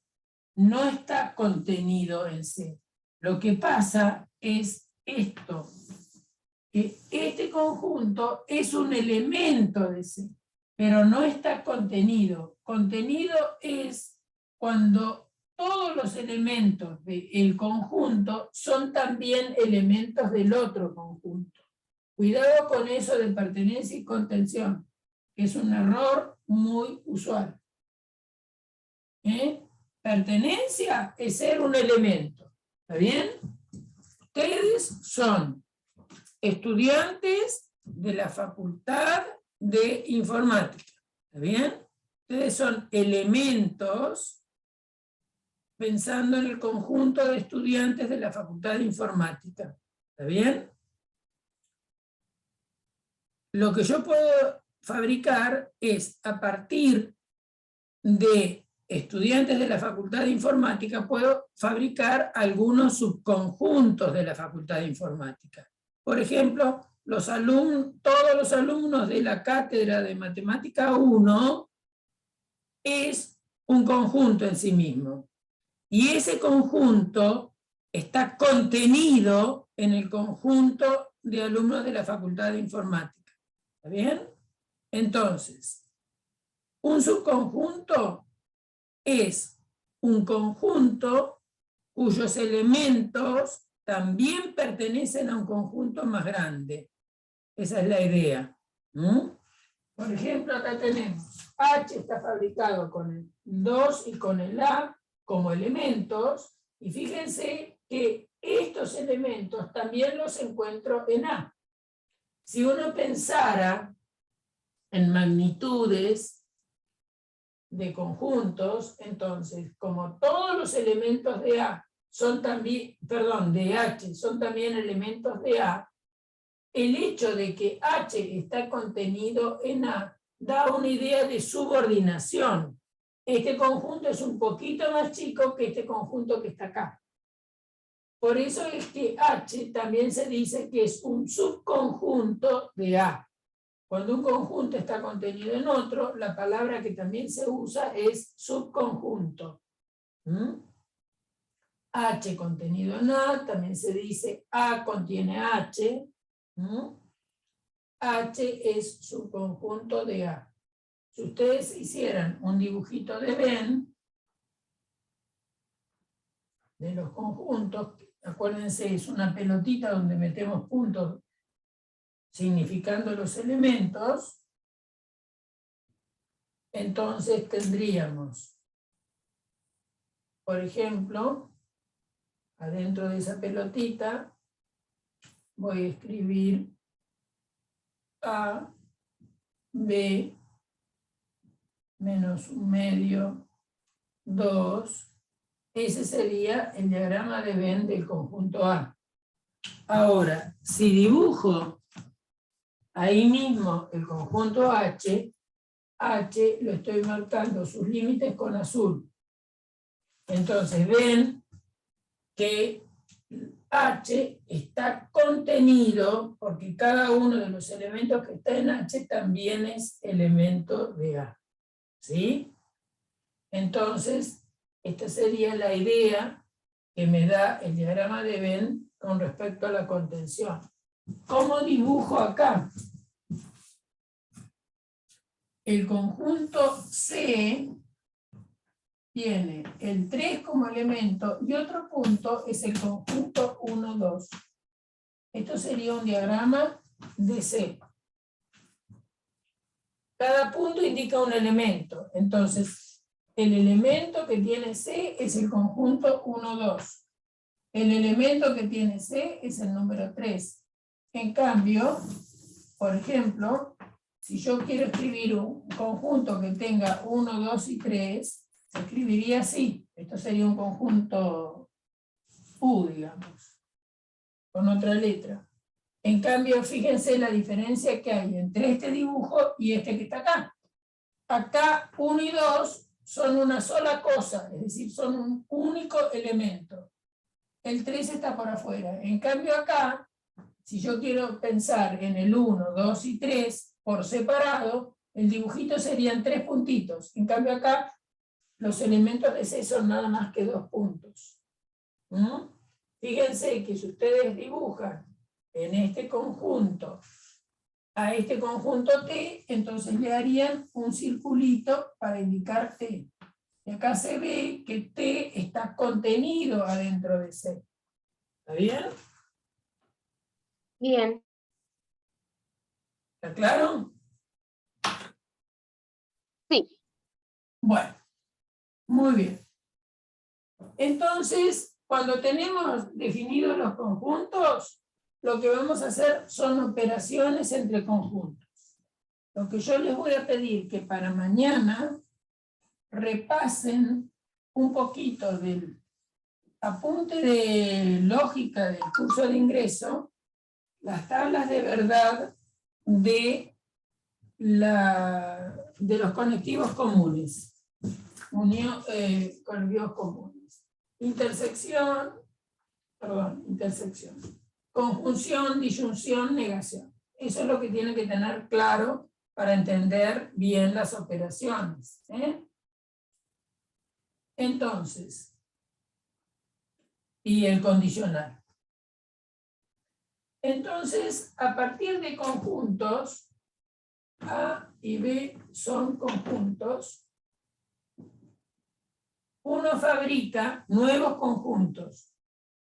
no está contenido en C. Lo que pasa es esto, que este conjunto es un elemento de C, pero no está contenido. Contenido es cuando todos los elementos del conjunto son también elementos del otro conjunto. Cuidado con eso de pertenencia y contención, que es un error muy usual. Pertenencia es ser un elemento. ¿Está bien? Ustedes son estudiantes de la Facultad de Informática. ¿Está bien? Ustedes son elementos pensando en el conjunto de estudiantes de la Facultad de Informática. ¿Está bien? Lo que yo puedo fabricar es, a partir de estudiantes de la Facultad de Informática, puedo fabricar algunos subconjuntos de la Facultad de Informática. Por ejemplo, todos los alumnos de la Cátedra de Matemática 1 es un conjunto en sí mismo. Y ese conjunto está contenido en el conjunto de alumnos de la Facultad de Informática. ¿Está bien? Entonces, un subconjunto es un conjunto cuyos elementos también pertenecen a un conjunto más grande. Esa es la idea. Por ejemplo, acá tenemos H está fabricado con el 2 y con el A como elementos, y fíjense que estos elementos también los encuentro en A. Si uno pensara en magnitudes de conjuntos, entonces, como todos los elementos de A son también, perdón, de H son también elementos de A, el hecho de que H está contenido en A da una idea de subordinación. Este conjunto es un poquito más chico que este conjunto que está acá. Por eso es que H también se dice que es un subconjunto de A. Cuando un conjunto está contenido en otro, la palabra que también se usa es subconjunto. H contenido en A, también se dice A contiene H. H es subconjunto de A. Si ustedes hicieran un dibujito de Venn, de los conjuntos, acuérdense, es una pelotita donde metemos puntos significando los elementos, entonces tendríamos, por ejemplo, adentro de esa pelotita, voy a escribir A, B, menos un medio, 2, ese sería el diagrama de Venn del conjunto A. Ahora, si dibujo ahí mismo el conjunto H, H lo estoy marcando sus límites con azul. Entonces ven que H está contenido, porque cada uno de los elementos que está en H también es elemento de A. ¿Sí? Entonces, esta sería la idea que me da el diagrama de Venn con respecto a la contención. ¿Cómo dibujo acá? El conjunto C tiene el 3 como elemento y otro punto es el conjunto 1, 2. Esto sería un diagrama de C. Cada punto indica un elemento. Entonces, el elemento que tiene C es el conjunto 1, 2. El elemento que tiene C es el número 3. En cambio, por ejemplo, si yo quiero escribir un conjunto que tenga 1, 2 y 3, se escribiría así. Esto sería un conjunto U, digamos, con otra letra. En cambio, fíjense la diferencia que hay entre este dibujo y este que está acá. Acá 1 y 2 son una sola cosa, es decir, son un único elemento. El 3 está por afuera. En cambio acá, si yo quiero pensar en el 1, 2 y 3 por separado, el dibujito serían 3 puntitos. En cambio acá, los elementos de C son nada más que 2 puntos. Fíjense que si ustedes dibujan en este conjunto a este conjunto T, entonces le darían un circulito para indicar T. Y acá se ve que T está contenido adentro de C. ¿Está bien? Bien. ¿Está claro? Sí. Bueno, muy bien. Entonces, cuando tenemos definidos los conjuntos, lo que vamos a hacer son operaciones entre conjuntos. Lo que yo les voy a pedir que para mañana repasen un poquito del apunte de lógica del curso de ingreso, las tablas de verdad de los conectivos comunes. Conectivos comunes. Intersección. Conjunción, disyunción, negación. Eso es lo que tienen que tener claro para entender bien las operaciones. Entonces, y el condicional. Entonces, a partir de conjuntos, A y B son conjuntos, uno fabrica nuevos conjuntos,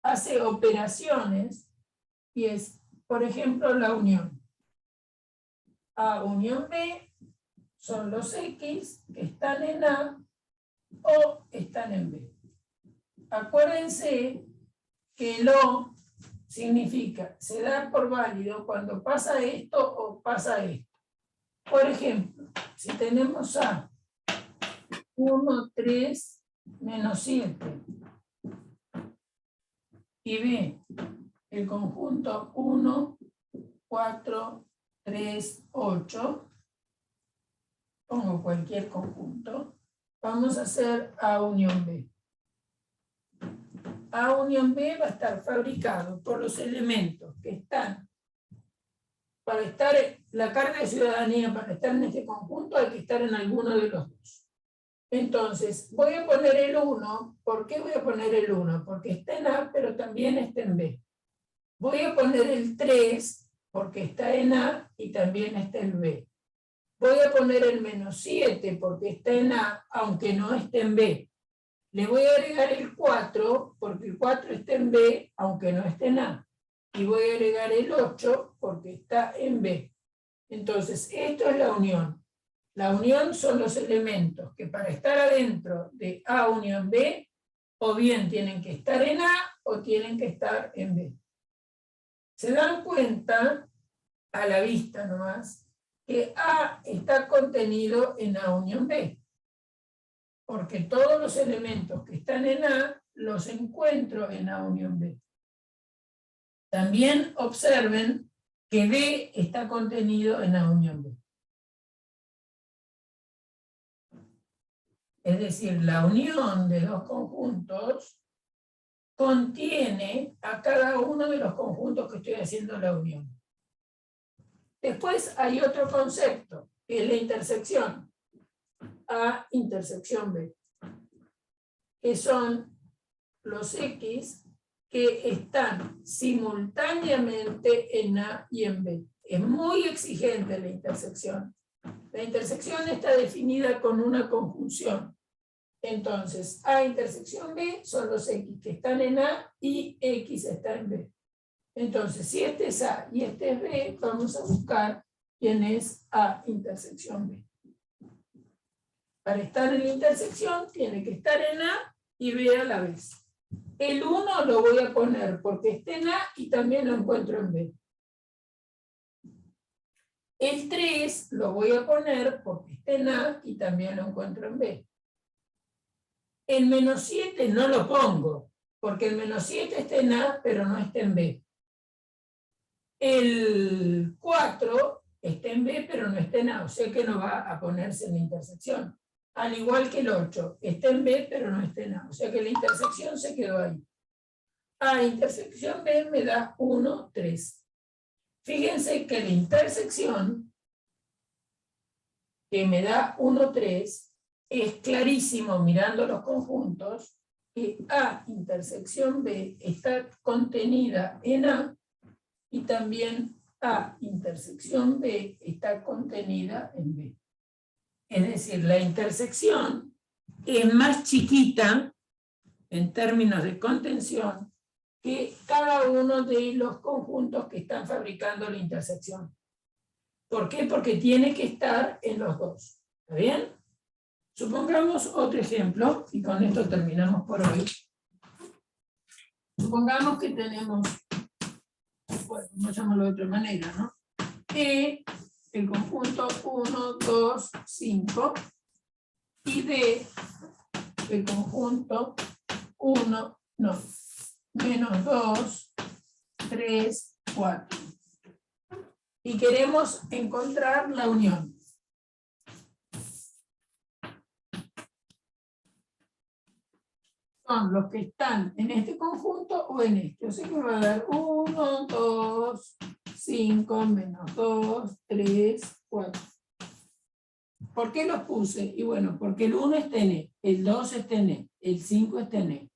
hace operaciones y es, por ejemplo, la unión. A unión B son los X que están en A o están en B. Acuérdense que el O significa, se da por válido cuando pasa esto o pasa esto. Por ejemplo, si tenemos A 1, 3, menos 7. Y B, el conjunto 1, 4, 3, 8. Pongo cualquier conjunto. Vamos a hacer A unión B. A unión B va a estar fabricado por los elementos que están. Para estar, la carga de ciudadanía, para estar en este conjunto, hay que estar en alguno de los dos. Entonces, voy a poner el 1. ¿Por qué voy a poner el 1? Porque está en A, pero también está en B. Voy a poner el 3, porque está en A y también está en B. Voy a poner el menos 7, porque está en A, aunque no esté en B. Le voy a agregar el 4, porque el 4 está en B, aunque no esté en A. Y voy a agregar el 8, porque está en B. Entonces, esto es la unión. La unión son los elementos que para estar adentro de A unión B, o bien tienen que estar en A, o tienen que estar en B. Se dan cuenta, a la vista nomás, que A está contenido en A unión B. Porque todos los elementos que están en A, los encuentro en A unión B. También observen que B está contenido en A unión B. Es decir, la unión de dos conjuntos contiene a cada uno de los conjuntos que estoy haciendo la unión. Después hay otro concepto, que es la intersección. A intersección B, que son los X que están simultáneamente en A y en B. Es muy exigente la intersección. La intersección está definida con una conjunción. Entonces, A intersección B son los X que están en A y X está en B. Entonces, si este es A y este es B, vamos a buscar quién es A intersección B. Para estar en la intersección, tiene que estar en A y B a la vez. El 1 lo voy a poner porque está en A y también lo encuentro en B. El 3 lo voy a poner porque está en A y también lo encuentro en B. El menos 7 no lo pongo, porque el menos 7 está en A, pero no está en B. El 4 está en B, pero no está en A, o sea que no va a ponerse en la intersección. Al igual que el 8, está en B, pero no está en A, o sea que la intersección se quedó ahí. A intersección B me da 1, 3. Fíjense que la intersección que me da 1, 3 es clarísimo mirando los conjuntos que A intersección B está contenida en A y también A intersección B está contenida en B. Es decir, la intersección es más chiquita en términos de contención que cada uno de los conjuntos que están fabricando la intersección. ¿Por qué? Porque tiene que estar en los dos. ¿Está bien? Supongamos otro ejemplo, y con esto terminamos por hoy. Supongamos que tenemos, bueno, vamos a llamarlo de otra manera, ¿no? E, el conjunto 1, 2, 5, y D, el conjunto 1, no, menos 2, 3, 4. Y queremos encontrar la unión. Son los que están en este conjunto o en este. O sea que me va a dar 1, 2, 5, menos 2, 3, 4. ¿Por qué los puse? Y bueno, porque el 1 está en E, el 2 está en E, el 5 está en E,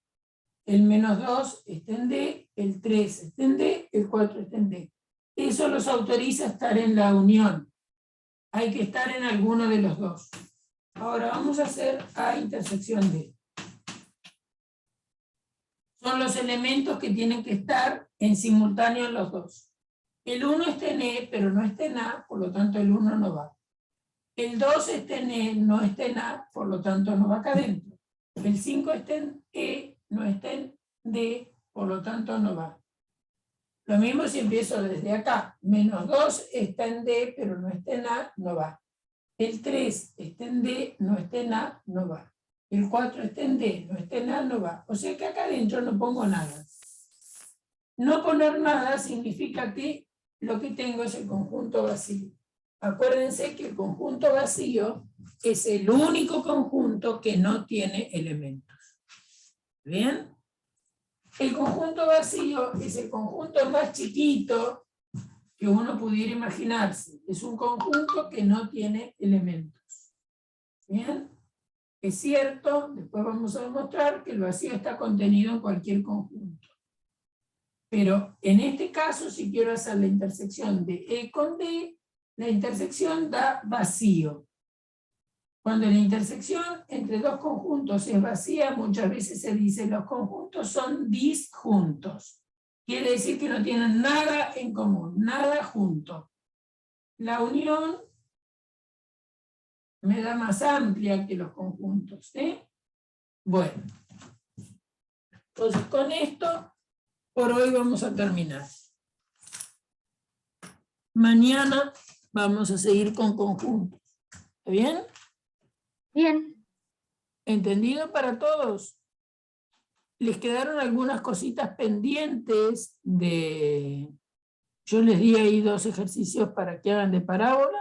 el menos 2 está en D, el 3 está en D, el 4 está en D. Eso los autoriza a estar en la unión. Hay que estar en alguno de los dos. Ahora vamos a hacer A intersección D. Son los elementos que tienen que estar en simultáneo en los dos. El 1 está en E, pero no está en A, por lo tanto el 1 no va. El 2 está en E, no está en A, por lo tanto no va acá adentro. El 5 está en E, no está en D, por lo tanto no va. Lo mismo si empiezo desde acá. Menos 2 está en D, pero no está en A, no va. El 3 está en D, no está en A, no va. El 4 está en D, no está en A, no va. O sea que acá adentro no pongo nada. No poner nada significa que lo que tengo es el conjunto vacío. Acuérdense que el conjunto vacío es el único conjunto que no tiene elementos. ¿Bien? El conjunto vacío es el conjunto más chiquito que uno pudiera imaginarse. Es un conjunto que no tiene elementos. ¿Bien? Es cierto, después vamos a demostrar que el vacío está contenido en cualquier conjunto. Pero en este caso, si quiero hacer la intersección de E con D, la intersección da vacío. Cuando la intersección entre dos conjuntos es vacía, muchas veces se dice los conjuntos son disjuntos. Quiere decir que no tienen nada en común, nada junto. La unión me da más amplia que los conjuntos. Bueno, entonces con esto, por hoy vamos a terminar. Mañana vamos a seguir con conjuntos. ¿Está bien? Bien. ¿Entendido para todos? Les quedaron algunas cositas pendientes de... Yo les di ahí 2 ejercicios para que hagan de parábola.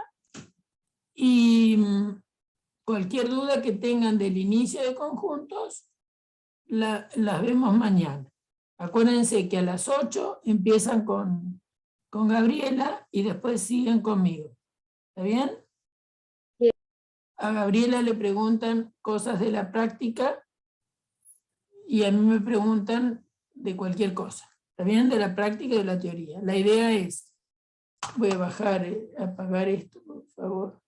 Y cualquier duda que tengan del inicio de conjuntos, las vemos mañana. Acuérdense que a las 8 empiezan con Gabriela y después siguen conmigo. ¿Está bien? Bien. A Gabriela le preguntan cosas de la práctica y a mí me preguntan de cualquier cosa. ¿Está bien? De la práctica y de la teoría. La idea es, voy a bajar, apagar esto, por favor.